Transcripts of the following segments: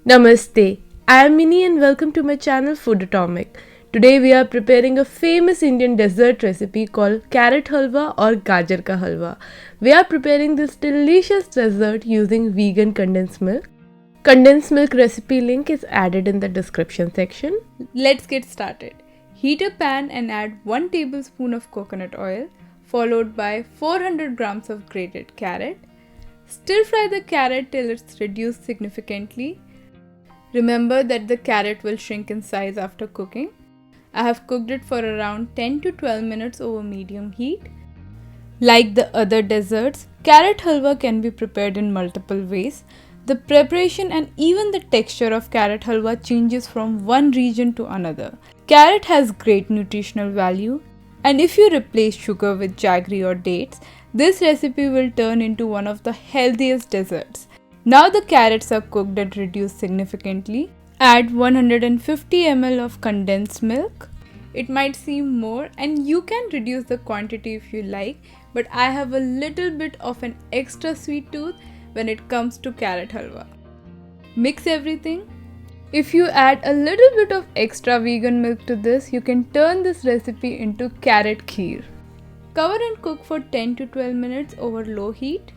Namaste, I am Mini and welcome to my channel Food Atomic. Today we are preparing a famous Indian dessert recipe called Carrot Halwa or Gajar Ka Halwa. We are preparing this delicious dessert using vegan condensed milk. Condensed milk recipe link is added in the description section. Let's get started. Heat a pan and add 1 tablespoon of coconut oil followed by 400 grams of grated carrot. Stir fry the carrot till it's reduced significantly. Remember that the carrot will shrink in size after cooking. I have cooked it for around 10 to 12 minutes over medium heat. Like the other desserts, carrot halwa can be prepared in multiple ways. The preparation and even the texture of carrot halwa changes from one region to another. Carrot has great nutritional value, and if you replace sugar with jaggery or dates, this recipe will turn into one of the healthiest desserts. Now the carrots are cooked and reduced significantly. Add 150 ml of condensed milk. It might seem more and you can reduce the quantity if you like, but I have a little bit of an extra sweet tooth when it comes to carrot halwa. Mix everything. If you add a little bit of extra vegan milk to this, you can turn this recipe into carrot kheer. Cover and cook for 10 to 12 minutes over low heat.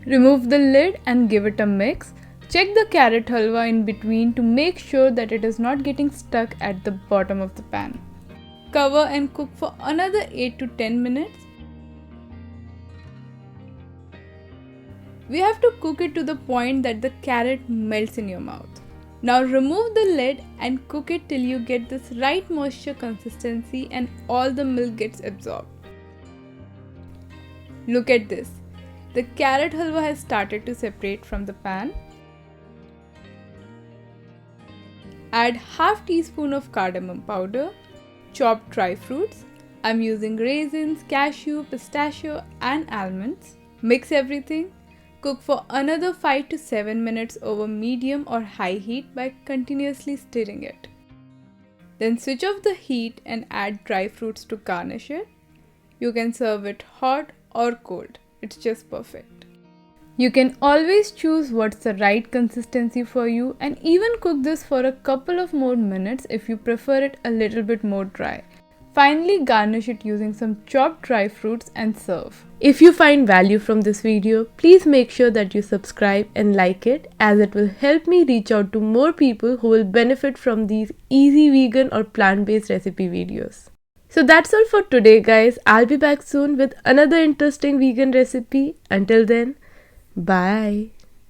Remove the lid and give it a mix. Check the carrot halwa in between to make sure that it is not getting stuck at the bottom of the pan. Cover and cook for another 8 to 10 minutes. We have to cook it to the point that the carrot melts in your mouth. Now remove the lid and cook it till you get this right moisture consistency and all the milk gets absorbed. Look at this. The carrot halwa has started to separate from the pan. Add half teaspoon of cardamom powder. Chopped dry fruits. I'm using raisins, cashew, pistachio and almonds. Mix everything. Cook for another 5 to 7 minutes over medium or high heat by continuously stirring it. Then switch off the heat and add dry fruits to garnish it. You can serve it hot or cold. It's just perfect. You can always choose what's the right consistency for you and even cook this for a couple of more minutes if you prefer it a little bit more dry. Finally, garnish it using some chopped dry fruits and serve. If you find value from this video, please make sure that you subscribe and like it, as it will help me reach out to more people who will benefit from these easy vegan or plant-based recipe videos. So that's all for today, guys. I'll be back soon with another interesting vegan recipe. Until then, bye.